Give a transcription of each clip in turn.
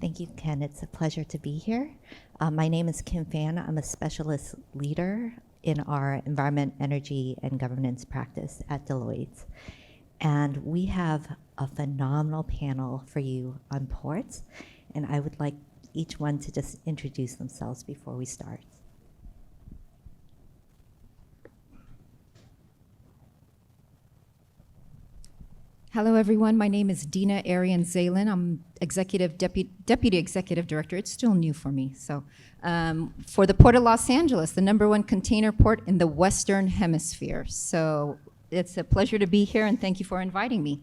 Thank you, Ken. It's a pleasure to be here. My name is Kim Phan. I'm a specialist leader in our environment, energy, and governance practice at Deloitte. And we have a phenomenal panel for you on ports. And I would like each one to just introduce themselves before we start. Hello, everyone. My name is Dina Arian-Zalen. I'm Deputy Executive Director. It's still new for me. So for the Port of Los Angeles, the #1 container port in the Western Hemisphere. So it's a pleasure to be here, and thank you for inviting me.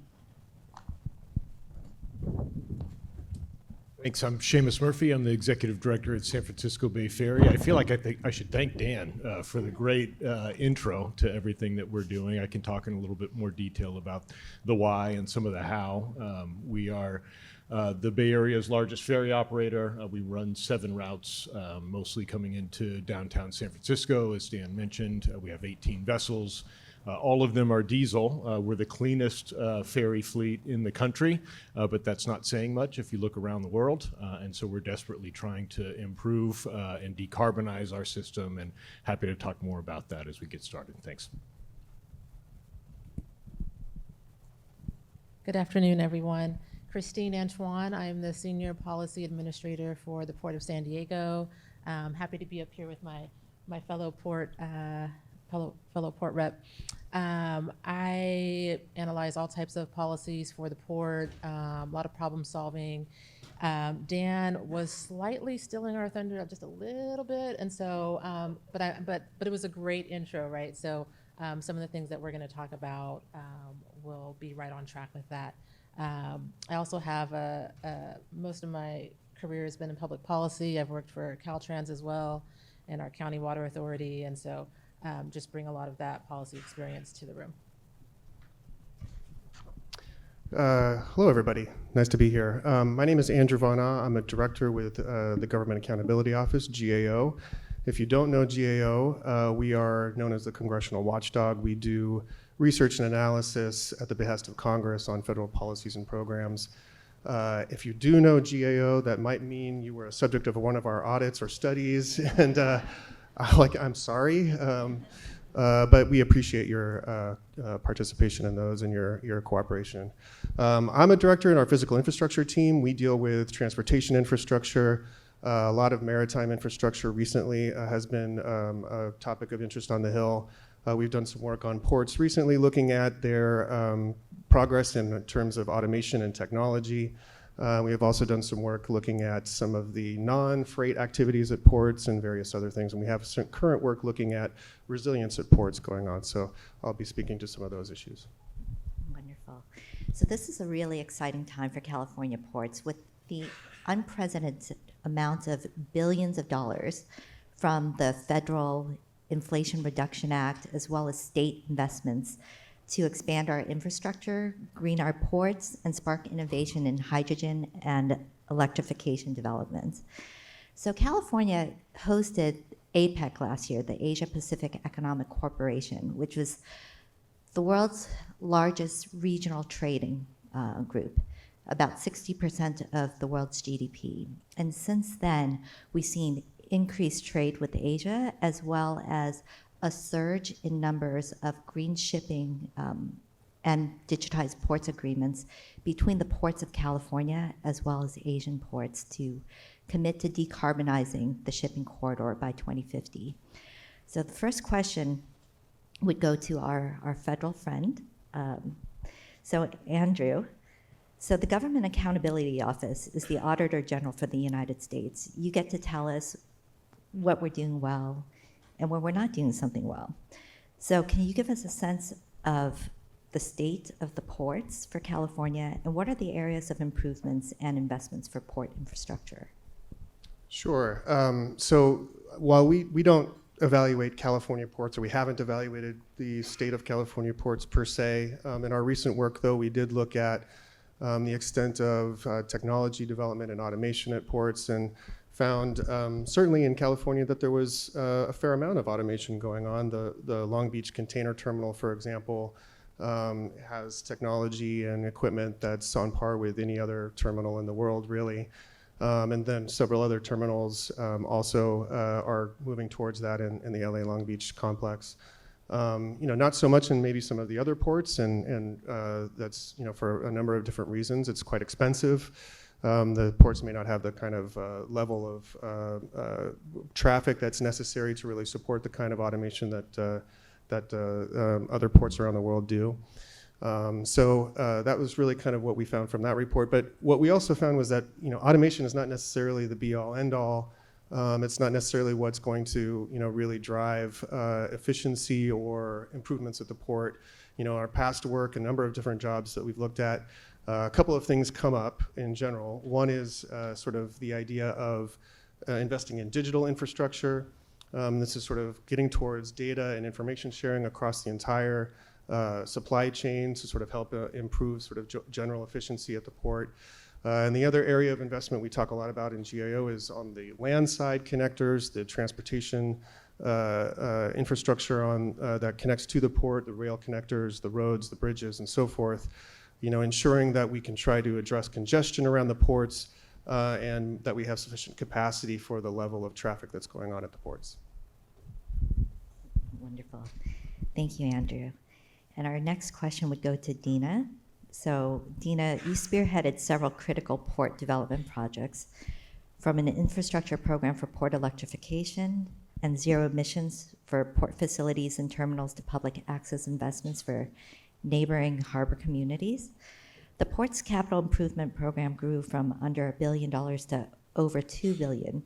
Thanks. I'm Seamus Murphy. I'm the Executive Director at San Francisco Bay Ferry. I feel like I should thank Dan for the great intro to everything that we're doing. I can talk in a little bit more detail about the why and some of the how. We are the Bay Area's largest ferry operator. We run 7 routes, mostly coming into downtown San Francisco. As Dan mentioned, we have 18 vessels. All of them are diesel. We're the cleanest ferry fleet in the country, but that's not saying much if you look around the world. And so we're desperately trying to improve and decarbonize our system, and happy to talk more about that as we get started. Thanks. Good afternoon, everyone. Christine Antoine. I am the Senior Policy Administrator for the Port of San Diego. Happy to be up here with my fellow port rep. I analyze all types of policies for the port, a lot of problem solving. Dan was slightly stealing our thunder just a little bit, and so, but it was a great intro, right? So some of the things that we're going to talk about will be right on track with that. I also have most of my career has been in public policy. I've worked for Caltrans as well, and our county water authority, and so just bring a lot of that policy experience to the room. Hello, everybody. Nice to be here. My name is Andrew Vana. I'm a director with the Government Accountability Office, GAO. If you don't know GAO, we are known as the Congressional Watchdog. We do research and analysis at the behest of Congress on federal policies and programs. If you do know GAO, that might mean you were a subject of one of our audits or studies, and I'm sorry, but we appreciate your participation in those and your cooperation. I'm a director in our physical infrastructure team. We deal with transportation infrastructure. A lot of maritime infrastructure recently has been a topic of interest on the Hill. We've done some work on ports recently looking at their progress in terms of automation and technology. We have also done some work looking at some of the non-freight activities at ports and various other things. And we have some current work looking at resilience at ports going on. So I'll be speaking to some of those issues. Wonderful. So this is a really exciting time for California ports with the unprecedented amount of billions of dollars from the federal Inflation Reduction Act, as well as state investments to expand our infrastructure, green our ports, and spark innovation in hydrogen and electrification developments. So California hosted APEC last year, the Asia Pacific Economic Corporation, which was the world's largest regional trading group, about 60% of the world's GDP. And since then, we've seen increased trade with Asia, as well as a surge in numbers of green shipping and digitized ports agreements between the ports of California as well as Asian ports to commit to decarbonizing the shipping corridor by 2050. So the first question would go to our federal friend. So Andrew, so the Government Accountability Office is the Auditor General for the United States. You get to tell us what we're doing well and where we're not doing something well. So can you give us a sense of the state of the ports for California, and what are the areas of improvements and investments for port infrastructure? Sure. So while we don't evaluate California ports, or we haven't evaluated the state of California ports per se, in our recent work, though, we did look at the extent of technology development and automation at ports, and found certainly in California that there was a fair amount of automation going on. The Long Beach Container Terminal, for example, has technology and equipment that's on par with any other terminal in the world, really. And then several other terminals also are moving towards that in the LA Long Beach complex. Not so much in maybe some of the other ports, and that's for a number of different reasons. It's quite expensive. The ports may not have the kind of level of traffic that's necessary to really support the kind of automation that other ports around the world do. So that was really kind of what we found from that report. But what we also found was that automation is not necessarily the be-all, end-all. It's not necessarily what's going to really drive efficiency or improvements at the port. Our past work, a number of different jobs that we've looked at, a couple of things come up in general. One is sort of the idea of investing in digital infrastructure. This is sort of getting towards data and information sharing across the entire supply chain to sort of help improve sort of general efficiency at the port. And the other area of investment we talk a lot about in GAO is on the land side connectors, the transportation infrastructure that connects to the port, the rail connectors, the roads, the bridges, and so forth. Ensuring that we can try to address congestion around the ports and that we have sufficient capacity for the level of traffic that's going on at the ports. Wonderful. Thank you, Andrew. And our next question would go to Dina. So Dina, you spearheaded several critical port development projects, from an infrastructure program for port electrification and zero emissions for port facilities and terminals to public access investments for neighboring harbor communities. The port's capital improvement program grew from under $1 billion to over $2 billion.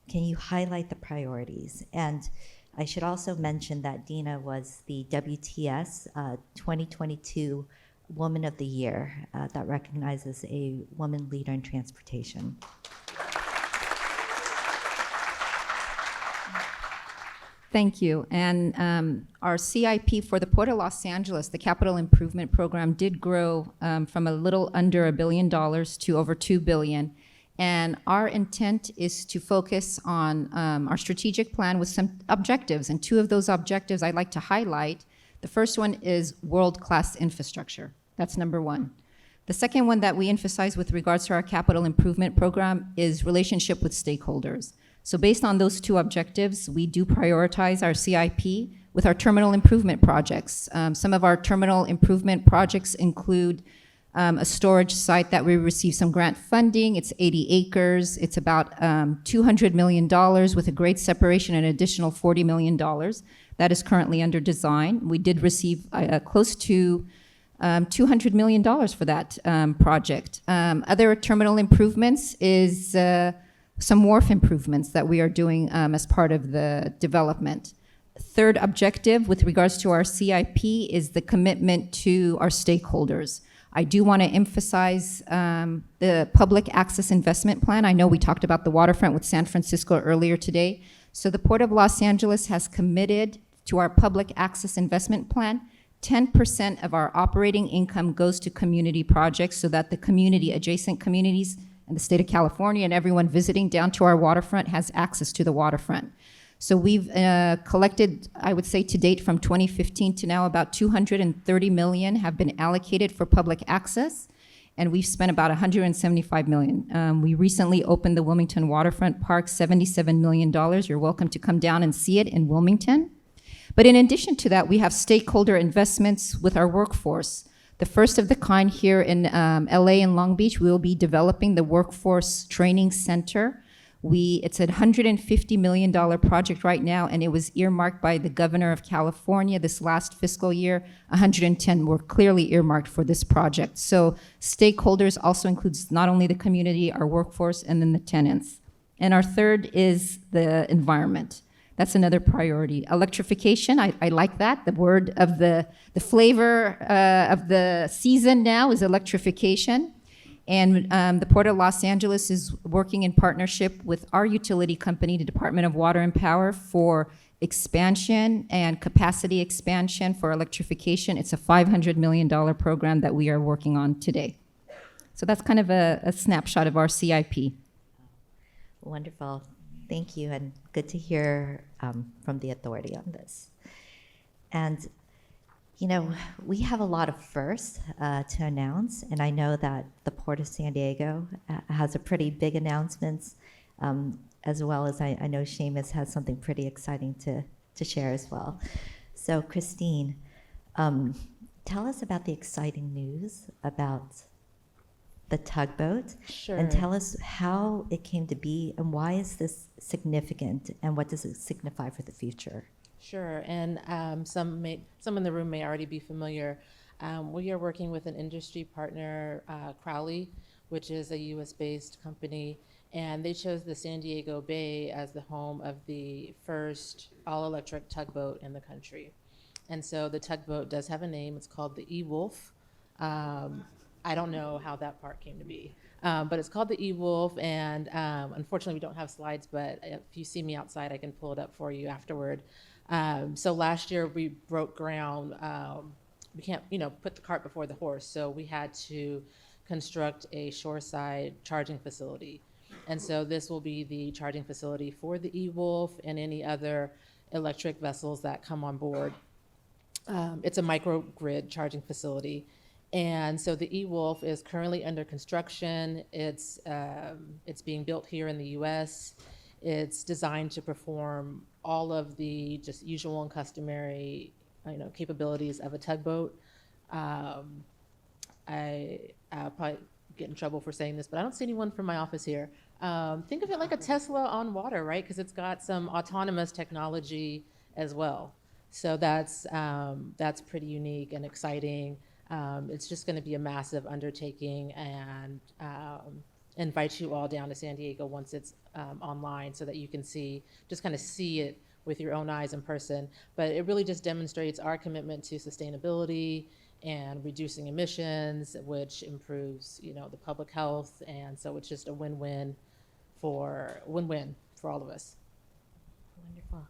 Can you highlight the priorities? And I should also mention that Dina was the WTS 2022 Woman of the Year that recognizes a woman leader in transportation. Thank you. And our CIP for the Port of Los Angeles, the Capital Improvement Program, did grow from a little under $1 billion to over $2 billion. And our intent is to focus on our strategic plan with some objectives. And two of those objectives I'd like to highlight. The first one is world-class infrastructure. That's number one. The second one that we emphasize with regards to our capital improvement program is relationship with stakeholders. So based on those two objectives, we do prioritize our CIP with our terminal improvement projects. Some of our terminal improvement projects include a storage site that we received some grant funding. It's 80 acres. It's about $200 million with a grade separation and additional $40 million. That is currently under design. We did receive close to $200 million for that project. Other terminal improvements is some wharf improvements that we are doing as part of the development. Third objective with regards to our CIP is the commitment to our stakeholders. I do want to emphasize the public access investment plan. I know we talked about the waterfront with San Francisco earlier today. So the Port of Los Angeles has committed to our public access investment plan. 10% of our operating income goes to community projects so that the community, adjacent communities in the state of California and everyone visiting down to our waterfront has access to the waterfront. So we've collected, I would say to date from 2015 to now, about $230 million have been allocated for public access, and we've spent about $175 million. We recently opened the Wilmington Waterfront Park, $77 million. You're welcome to come down and see it in Wilmington. But in addition to that, we have stakeholder investments with our workforce. The first of the kind here in LA and Long Beach, we'll be developing the Workforce Training Center. It's a $150 million project right now, and it was earmarked by the governor of California this last fiscal year. 110 were clearly earmarked for this project. So stakeholders also includes not only the community, our workforce, and then the tenants. And our third is the environment. That's another priority. Electrification, I like that. The word of the flavor of the season now is electrification. And the Port of Los Angeles is working in partnership with our utility company, the Department of Water and Power, for expansion and capacity expansion for electrification. It's a $500 million program that we are working on today. So that's kind of a snapshot of our CIP. Wonderful. Thank you, and good to hear from the authority on this. And You know, we have a lot of firsts to announce, and I know that the Port of San Diego has a pretty big announcements, as well as I know Seamus has something pretty exciting to share as well. So, Christine, tell us about the exciting news about the tugboat, Sure. and tell us how it came to be, and why is this significant, and what does it signify for the future? Sure, and some in the room may already be familiar. We are working with an industry partner, Crowley, which is a U.S.-based company, and they chose the San Diego Bay as the home of the first all-electric tugboat in the country. And so the tugboat does have a name. It's called the E-Wolf. I don't know how that part came to be, but it's called the E-Wolf, and unfortunately we don't have slides, but if you see me outside, I can pull it up for you afterward. So last year we broke ground. We can't, put the cart before the horse. So we had to construct a shoreside charging facility. And so this will be the charging facility for the E-Wolf and any other electric vessels that come on board. It's a microgrid charging facility. And so the E-Wolf is currently under construction. It's being built here in the U.S. It's designed to perform all of the just usual and customary, capabilities of a tugboat. I'll probably get in trouble for saying this, but I don't see anyone from my office here. Think of it like a Tesla on water, right? Because it's got some autonomous technology as well. So that's pretty unique and exciting. It's just going to be a massive undertaking, and invite you all down to San Diego once it's online, so that you can just kind of see it with your own eyes in person. But it really just demonstrates our commitment to sustainability and reducing emissions, which improves, the public health. And so it's just a win-win for all of us. Wonderful.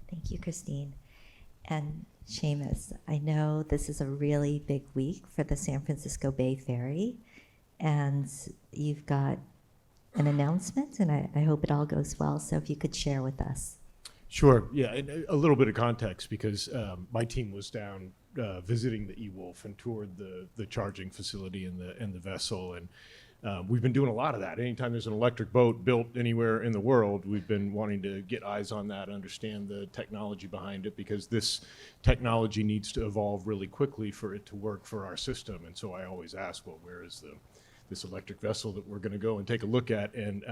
Thank you, Christine. And Seamus, I know this is a really big week for the San Francisco Bay Ferry, and you've got an announcement, and I hope it all goes well. So if you could share with us. Sure. Yeah, and a little bit of context, because my team was down visiting the E-Wolf and toured the charging facility and the vessel, and we've been doing a lot of that. Anytime there's an electric boat built anywhere in the world, we've been wanting to get eyes on that, understand the technology behind it, because this technology needs to evolve really quickly for it to work for our system. And so I always ask, well, where is this electric vessel that we're going to go and take a look at? And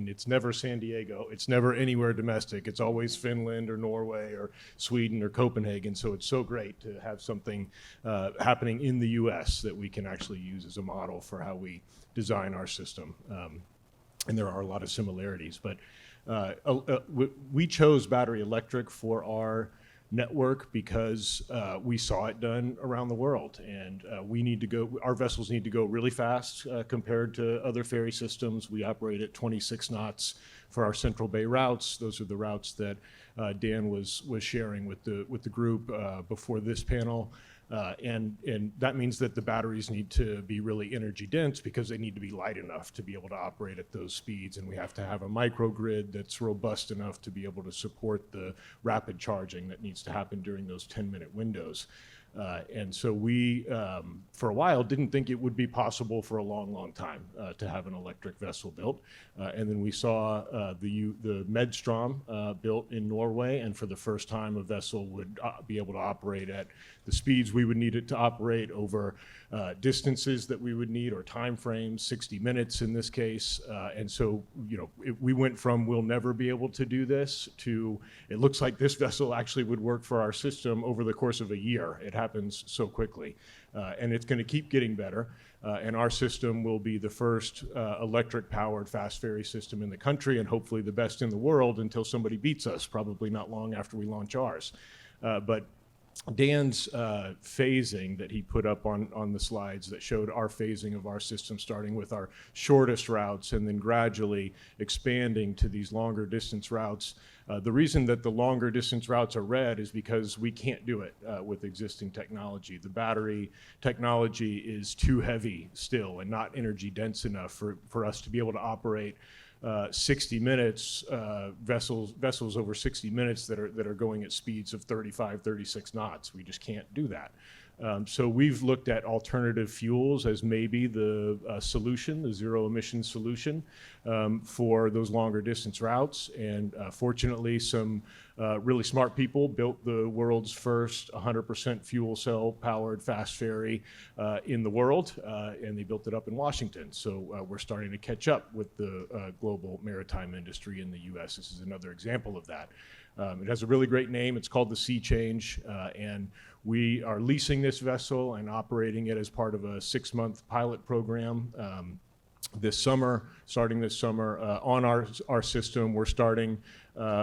it's never San Diego. It's never anywhere domestic. It's always Finland or Norway or Sweden or Copenhagen. So it's so great to have something happening in the U.S. that we can actually use as a model for how we design our system. And there are a lot of similarities. But we chose battery electric for our network because we saw it done around the world, and our vessels need to go really fast compared to other ferry systems. We operate at 26 knots for our Central Bay routes. Those are the routes that Dan was sharing with the group before this panel. And that means that the batteries need to be really energy dense, because they need to be light enough to be able to operate at those speeds. And we have to have a microgrid that's robust enough to be able to support the rapid charging that needs to happen during those 10-minute windows. And so we, for a while, didn't think it would be possible for a long, long time to have an electric vessel built. And then we saw the Medstrom built in Norway, and for the first time, a vessel would be able to operate at the speeds we would need it to operate over distances that we would need, or time frames, 60 minutes in this case. And so, we went from we'll never be able to do this to it looks like this vessel actually would work for our system over the course of a year. It happens so quickly. And it's going to keep getting better. And our system will be the first electric-powered fast ferry system in the country, and hopefully the best in the world until somebody beats us, probably not long after we launch ours. But Dan's phasing that he put up on the slides that showed our phasing of our system, starting with our shortest routes and then gradually expanding to these longer distance routes. The reason that the longer distance routes are red is because we can't do it with existing technology. The battery technology is too heavy still and not energy dense enough for us to be able to operate 60 minutes, vessels over 60 minutes that are going at speeds of 35, 36 knots. We just can't do that. So we've looked at alternative fuels as maybe the solution, the zero emission solution for those longer distance routes. And fortunately, some really smart people built the world's first 100% fuel cell powered fast ferry in the world, and they built it up in Washington. So we're starting to catch up with the global maritime industry in the US. This is another example of that. It has a really great name. It's called the Sea Change, and we are leasing this vessel and operating it as part of a 6-month pilot program this summer, starting this summer. On our system, we're starting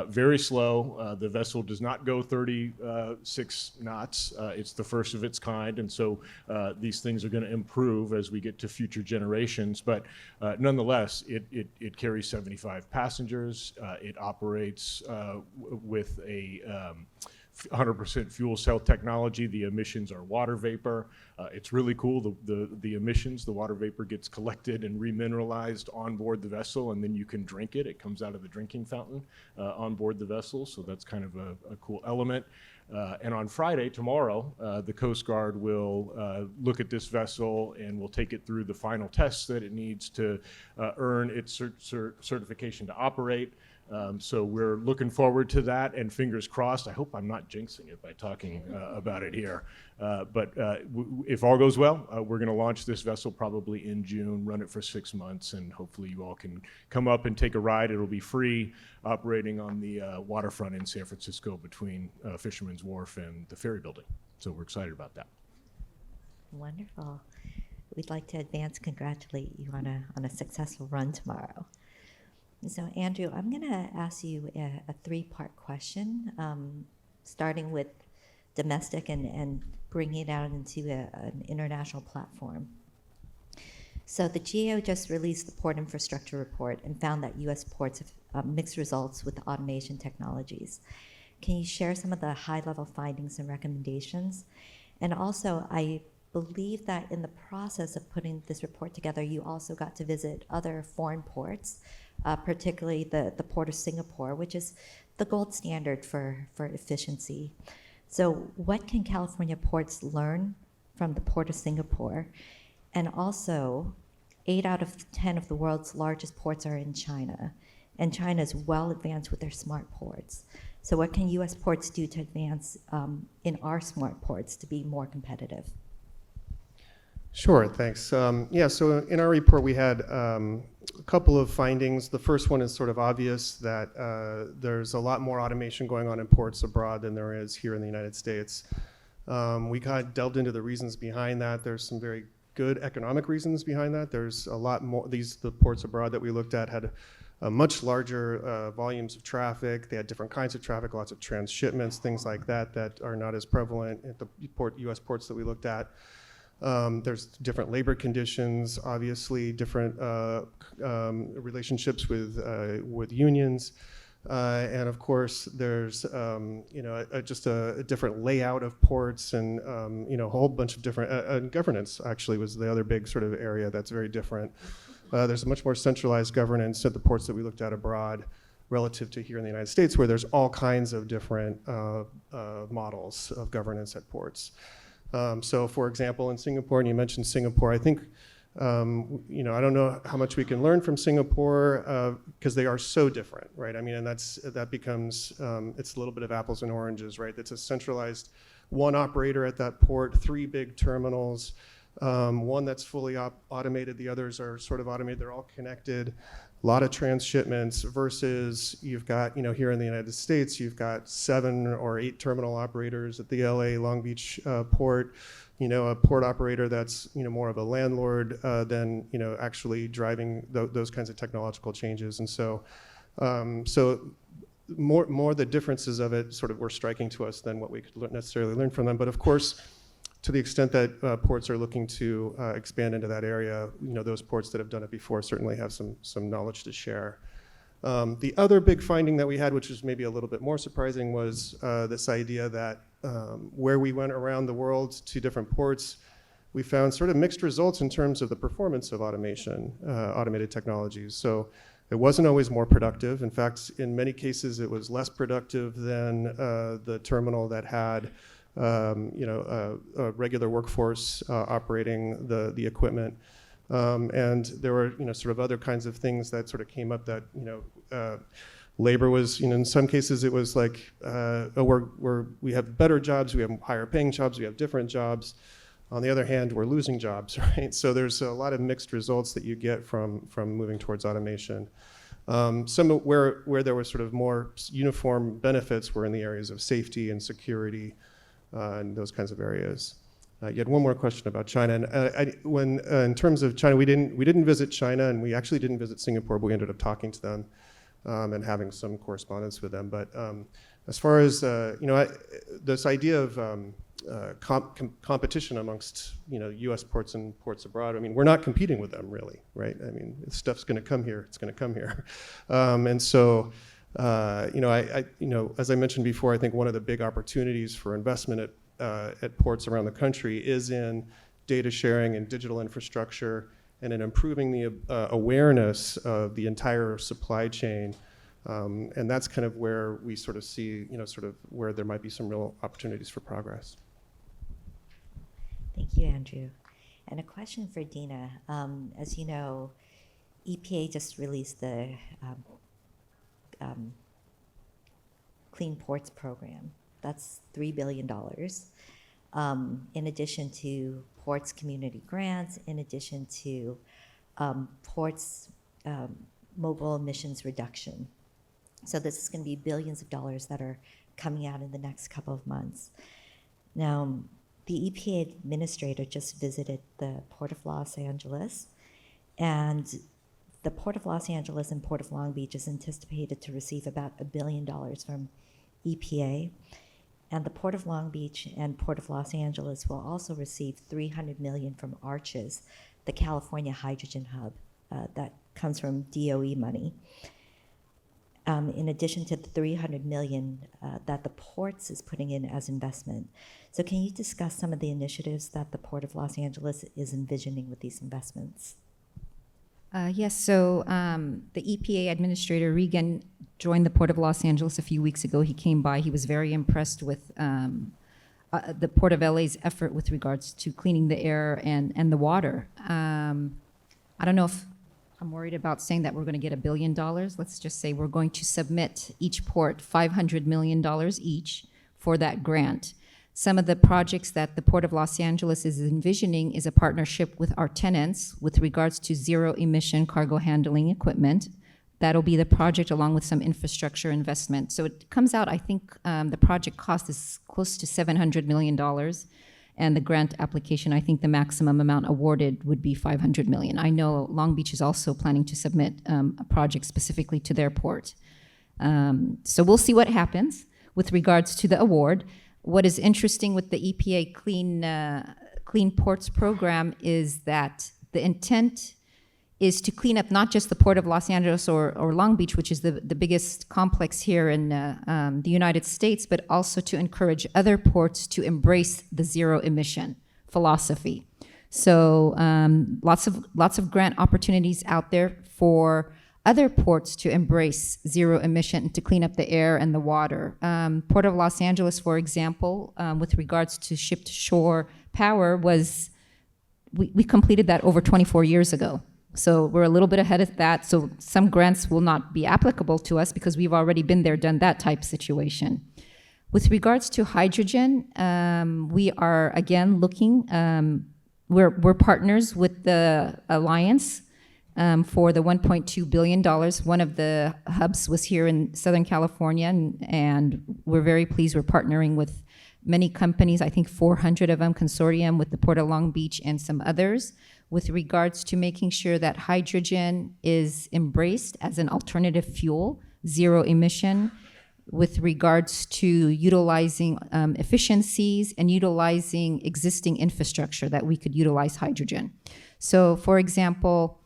very slow. The vessel does not go 36 knots. It's the first of its kind, and so these things are going to improve as we get to future generations. But nonetheless, it carries 75 passengers. It operates with a 100% fuel cell technology. The emissions are water vapor. It's really cool. The emissions, the water vapor gets collected and remineralized on board the vessel, and then you can drink it. It comes out of the drinking fountain on board the vessel, so that's kind of a cool element. And on Friday, tomorrow, the Coast Guard will look at this vessel and will take it through the final tests that it needs to earn its certification to operate. So we're looking forward to that, and fingers crossed. I hope I'm not jinxing it by talking about it here. But if all goes well, we're going to launch this vessel probably in June, run it for 6 months, and hopefully you all can come up and take a ride. It'll be free, operating on the waterfront in San Francisco between Fisherman's Wharf and the ferry building. So we're excited about that. Wonderful. We'd like to advance congratulate you on a successful run tomorrow. So Andrew, I'm going to ask you a 3-part question, starting with domestic and bringing it out into an international platform. So the GAO just released the Port Infrastructure Report and found that U.S. ports have mixed results with automation technologies. Can you share some of the high-level findings and recommendations? And also, I believe that in the process of putting this report together, you also got to visit other foreign ports, particularly the Port of Singapore, which is the gold standard for efficiency. So what can California ports learn from the Port of Singapore? And also, 8 out of 10 of the world's largest ports are in China, and China is well advanced with their smart ports. So what can U.S. ports do to advance in our smart ports to be more competitive? Sure, thanks. Yeah, so in our report we had a couple of findings. The first one is sort of obvious, that there's a lot more automation going on in ports abroad than there is here in the United States. We kind of delved into the reasons behind that. There's some very good economic reasons behind that. There's a lot more. The ports abroad that we looked at had much larger volumes of traffic. They had different kinds of traffic, lots of transshipments, things like that, that are not as prevalent at the U.S. ports that we looked at. There's different labor conditions, obviously, different relationships with unions, and of course, there's just a different layout of ports, and a whole bunch of different governance. Actually, was the other big sort of area that's very different. There's a much more centralized governance at the ports that we looked at abroad, relative to here in the United States, where there's all kinds of different models of governance at ports. So, for example, in Singapore, and you mentioned Singapore, I think, I don't know how much we can learn from Singapore because they are so different, right? I mean, and that becomes, it's a little bit of apples and oranges, right? It's a centralized one operator at that port, 3 big terminals, one that's fully automated, the others are sort of automated, they're all connected. A lot of transshipments versus you've got, here in the United States, you've got 7 or 8 terminal operators at the LA Long Beach port, a port operator that's, more of a landlord than, actually driving those kinds of technological changes. And so, more the differences of it sort of were striking to us than what we could necessarily learn from them. But of course, to the extent that ports are looking to expand into that area, those ports that have done it before certainly have some knowledge to share. The other big finding that we had, which was maybe a little bit more surprising, was this idea that where we went around the world to different ports, we found sort of mixed results in terms of the performance of automation, automated technologies. So It wasn't always more productive. In fact, in many cases, it was less productive than the terminal that had a regular workforce operating the equipment. And there were, sort of other kinds of things that sort of came up that, labor was, in some cases it was like, we have better jobs, we have higher paying jobs, we have different jobs. On the other hand, we're losing jobs, right? So there's a lot of mixed results that you get from moving towards automation. Some where there was sort of more uniform benefits were in the areas of safety and security and those kinds of areas. You had one more question about China, and in terms of China, we didn't visit China, and we actually didn't visit Singapore, but we ended up talking to them and having some correspondence with them. But as far as this idea of competition amongst U.S. ports and ports abroad, I mean, we're not competing with them really, right? I mean, if stuff's going to come here, it's going to come here, and so. As I mentioned before, I think one of the big opportunities for investment at ports around the country is in data sharing and digital infrastructure, and in improving the awareness of the entire supply chain. And that's kind of where we sort of see, sort of where there might be some real opportunities for progress. Thank you, Andrew. And a question for Dina. As you know, EPA just released the Clean Ports Program. That's $3 billion. In addition to ports community grants, in addition to ports mobile emissions reduction. So this is going to be billions of dollars that are coming out in the next couple of months. Now, the EPA administrator just visited the Port of Los Angeles, and the Port of Los Angeles and Port of Long Beach is anticipated to receive about $1 billion from EPA. And the Port of Long Beach and Port of Los Angeles will also receive $300 million from ARCHES, the California Hydrogen Hub, that comes from DOE money. In addition to the $300 million that the ports is putting in as investment. So can you discuss some of the initiatives that the Port of Los Angeles is envisioning with these investments? Yes, so the EPA Administrator Regan joined the Port of Los Angeles a few weeks ago. He came by. He was very impressed with the Port of LA's effort with regards to cleaning the air and the water. I don't know if I'm worried about saying that we're going to get $1 billion. Let's just say we're going to submit each port $500 million each for that grant. Some of the projects that the Port of Los Angeles is envisioning is a partnership with our tenants with regards to zero-emission cargo handling equipment. That'll be the project along with some infrastructure investment. So it comes out, I think the project cost is close to $700 million. And the grant application, I think the maximum amount awarded would be $500 million. I know Long Beach is also planning to submit a project specifically to their port. So we'll see what happens with regards to the award. What is interesting with the EPA Clean Ports Program is that the intent is to clean up not just the Port of Los Angeles or Long Beach, which is the biggest complex here in the United States, but also to encourage other ports to embrace the zero emission philosophy. So lots of grant opportunities out there for other ports to embrace zero emission, to clean up the air and the water. Port of Los Angeles, for example, with regards to ship-to-shore power, we completed that over 24 years ago. So we're a little bit ahead of that. So some grants will not be applicable to us because we've already been there, done that type situation. With regards to hydrogen, we are again looking, we're partners with the Alliance for the $1.2 billion. One of the hubs was here in Southern California, and we're very pleased. We're partnering with many companies, I think 400 of them, consortium with the Port of Long Beach and some others, with regards to making sure that hydrogen is embraced as an alternative fuel, zero emission, with regards to utilizing efficiencies and utilizing existing infrastructure that we could utilize hydrogen. So, for example,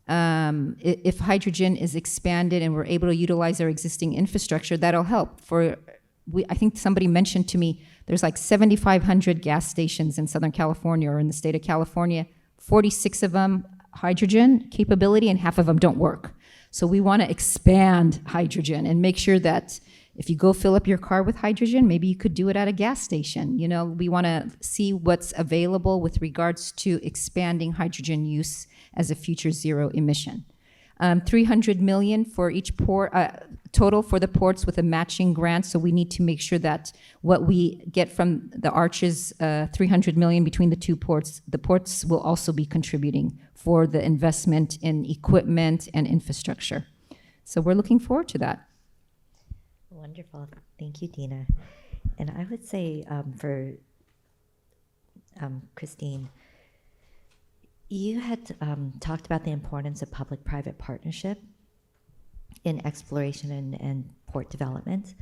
if hydrogen is expanded and we're able to utilize our existing infrastructure, that'll help. I think somebody mentioned to me, there's like 7,500 gas stations in Southern California or in the state of California, 46 of them hydrogen capability and half of them don't work. So we want to expand hydrogen and make sure that if you go fill up your car with hydrogen, maybe you could do it at a gas station. You know, we want to see what's available with regards to expanding hydrogen use as a future zero emission. 300 million for each port, total for the ports with a matching grant. So we need to make sure that what we get from the Arches, 300 million between the two ports, the ports will also be contributing for the investment in equipment and infrastructure. So we're looking forward to that. Wonderful. Thank you, Dina. And I would say for Christine, you had talked about the importance of public-private partnership in exploration and port development.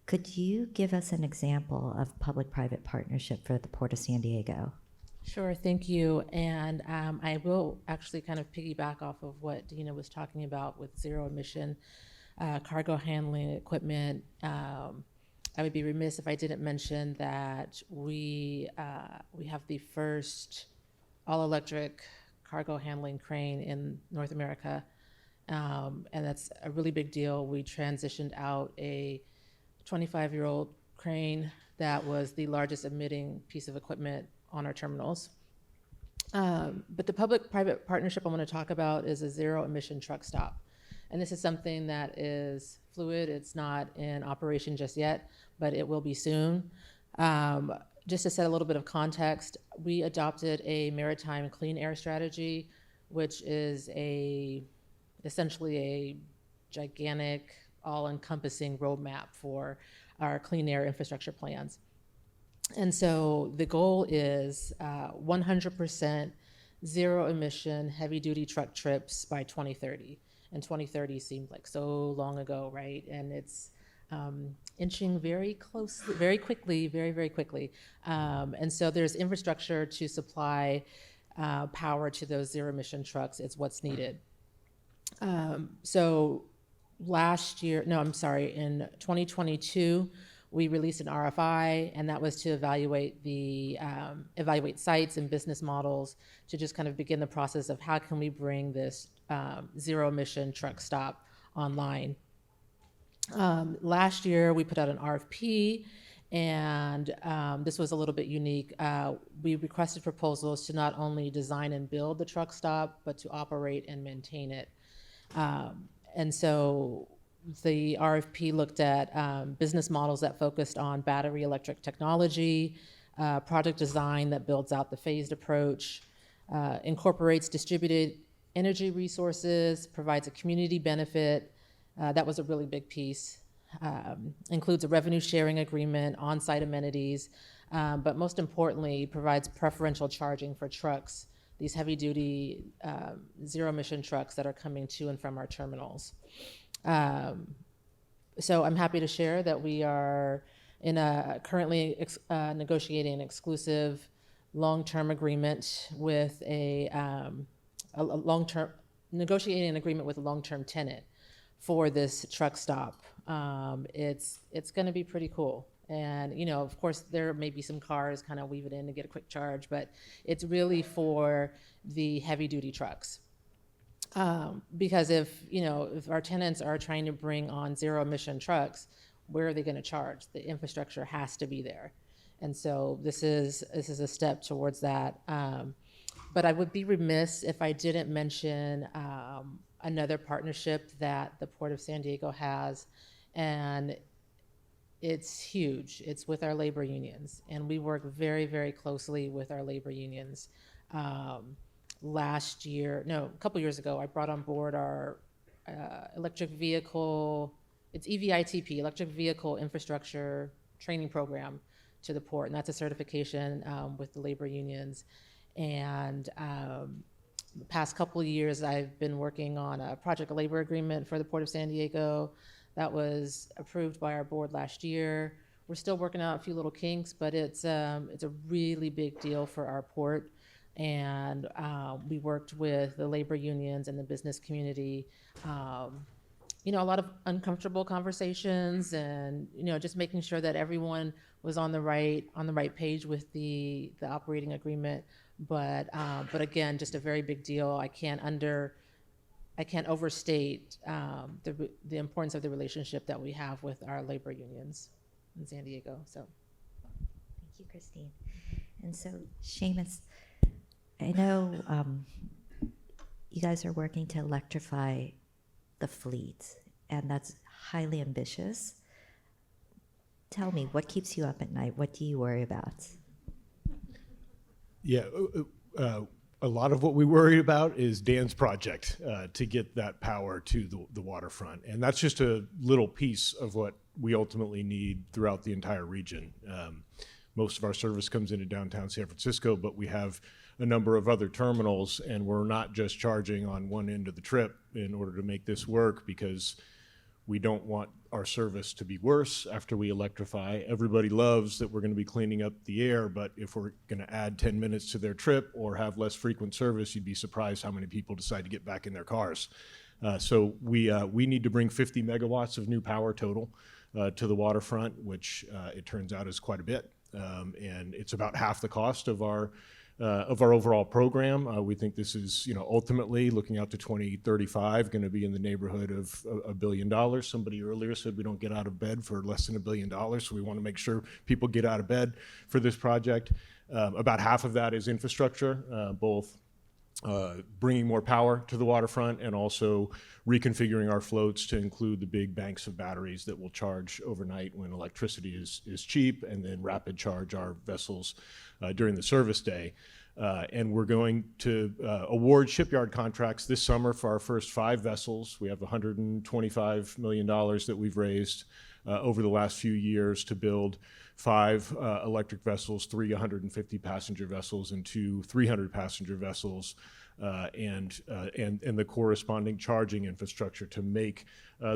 Could you give us an example of public-private partnership for the Port of San Diego? Sure, thank you. And I will actually kind of piggyback off of what Dina was talking about with zero emission cargo handling equipment. I would be remiss if I didn't mention that we have the first all-electric cargo handling crane in North America, and that's a really big deal. We transitioned out a 25-year-old crane that was the largest emitting piece of equipment on our terminals. But the public-private partnership I want to talk about is a zero-emission truck stop. And this is something that is fluid. It's not in operation just yet, but it will be soon. Just to set a little bit of context, we adopted a maritime clean air strategy, which is essentially a gigantic, all-encompassing roadmap for our clean air infrastructure plans. And so the goal is 100% zero emission heavy duty truck trips by 2030. And 2030 seemed like so long ago, right? And it's inching very closely, very quickly, very quickly. And so there's infrastructure to supply power to those zero emission trucks. It's what's needed. So in 2022, we released an RFI, and that was to evaluate sites and business models to just kind of begin the process of how can we bring this zero emission truck stop online. Last year, we put out an RFP, and this was a little bit unique. We requested proposals to not only design and build the truck stop, but to operate and maintain it. And so the RFP looked at business models that focused on battery electric technology, project design that builds out the phased approach, incorporates distributed energy resources, provides a community benefit. That was a really big piece. Includes a revenue sharing agreement, on-site amenities, but most importantly, provides preferential charging for trucks, these heavy-duty zero-emission trucks that are coming to and from our terminals. So I'm happy to share that we are currently negotiating an exclusive long-term agreement with a long-term tenant for this truck stop. It's going to be pretty cool. And, you know, of course, there may be some cars kind of weave it in to get a quick charge, but it's really for the heavy-duty trucks. Because if our tenants are trying to bring on zero-emission trucks, where are they going to charge? The infrastructure has to be there. And so this is a step towards that. But I would be remiss if I didn't mention another partnership that the Port of San Diego has, and it's huge. It's with our labor unions, and we work very, very closely with our labor unions. A couple years ago, I brought on board our electric vehicle, it's EVITP, electric vehicle infrastructure training program to the port, and that's a certification with the labor unions. And the past couple of years, I've been working on a project labor agreement for the Port of San Diego that was approved by our board last year. We're still working out a few little kinks, but it's a really big deal for our port. And we worked with the labor unions and the business community. A lot of uncomfortable conversations, and just making sure that everyone was on the right page with the operating agreement. But again, just a very big deal. I can't I can't overstate the importance of the relationship that we have with our labor unions in San Diego. So, Thank you, Christine. And so, Seamus, I know you guys are working to electrify the fleet, and that's highly ambitious. Tell me, what keeps you up at night? What do you worry about? Yeah, a lot of what we worry about is Dan's project to get that power to the waterfront. And that's just a little piece of what we ultimately need throughout the entire region. Most of our service comes into downtown San Francisco, but we have a number of other terminals, and we're not just charging on one end of the trip in order to make this work, because we don't want our service to be worse after we electrify. Everybody loves that we're going to be cleaning up the air, but if we're going to add 10 minutes to their trip or have less frequent service, you'd be surprised how many people decide to get back in their cars. So we need to bring 50 megawatts of new power total to the waterfront, which it turns out is quite a bit. And it's about half the cost of our overall program. We think this is, ultimately looking out to 2035, going to be in the neighborhood of $1 billion. Somebody earlier said we don't get out of bed for less than $1 billion, so we want to make sure people get out of bed for this project. About half of that is infrastructure, both bringing more power to the waterfront and also reconfiguring our floats to include the big banks of batteries that will charge overnight when electricity is cheap, and then rapid charge our vessels during the service day. And we're going to award shipyard contracts this summer for our first 5 vessels. We have $125 million that we've raised over the last few years to build 5 electric vessels, 3 150 passenger vessels, and 2 300 passenger vessels, and the corresponding charging infrastructure to make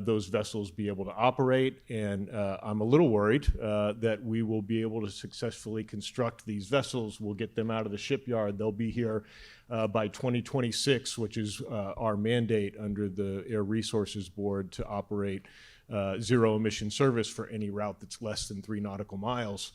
those vessels be able to operate. And I'm a little worried that we will be able to successfully construct these vessels. We'll get them out of the shipyard. They'll be here by 2026, which is our mandate under the Air Resources Board to operate zero emission service for any route that's less than 3 nautical miles.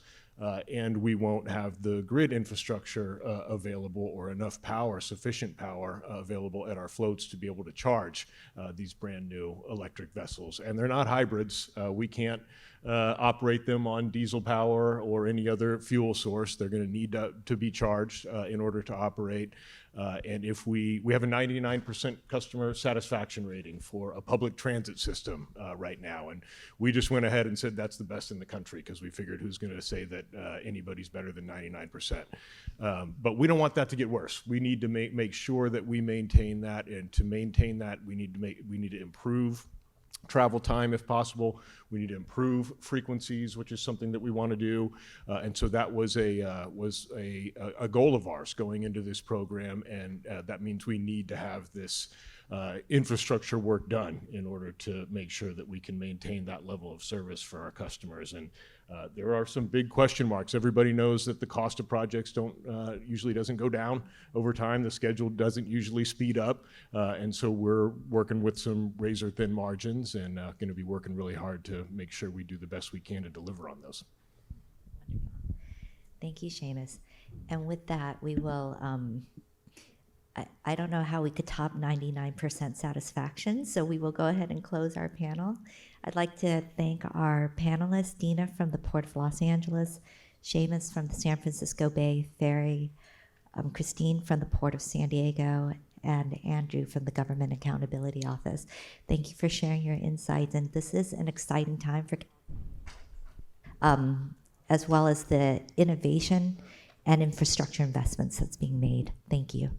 And we won't have the grid infrastructure available, or enough power, sufficient power available at our floats to be able to charge these brand new electric vessels. And they're not hybrids. We can't operate them on diesel power or any other fuel source. They're going to need to be charged in order to operate. And if we have a 99% customer satisfaction rating for a public transit system right now. And we just went ahead and said that's the best in the country, because we figured who's going to say that anybody's better than 99%. But we don't want that to get worse. We need to make sure that we maintain that, and to maintain that, we need to improve travel time if possible. We need to improve frequencies, which is something that we want to do. And so that was a goal of ours going into this program. And that means we need to have this infrastructure work done in order to make sure that we can maintain that level of service for our customers. And there are some big question marks. Everybody knows that the cost of projects usually doesn't go down over time. The schedule doesn't usually speed up. And so we're working with some razor thin margins, and going to be working really hard to make sure we do the best we can to deliver on those. Thank you, Seamus. And with that, we will, I don't know how we could top 99% satisfaction, so we will go ahead and close our panel. I'd like to thank our panelists, Dina from the Port of Los Angeles, Seamus from the San Francisco Bay Ferry, Christine from the Port of San Diego, and Andrew from the Government Accountability Office. Thank you for sharing your insights, and this is an exciting time for as well as the innovation and infrastructure investments that's being made. Thank you.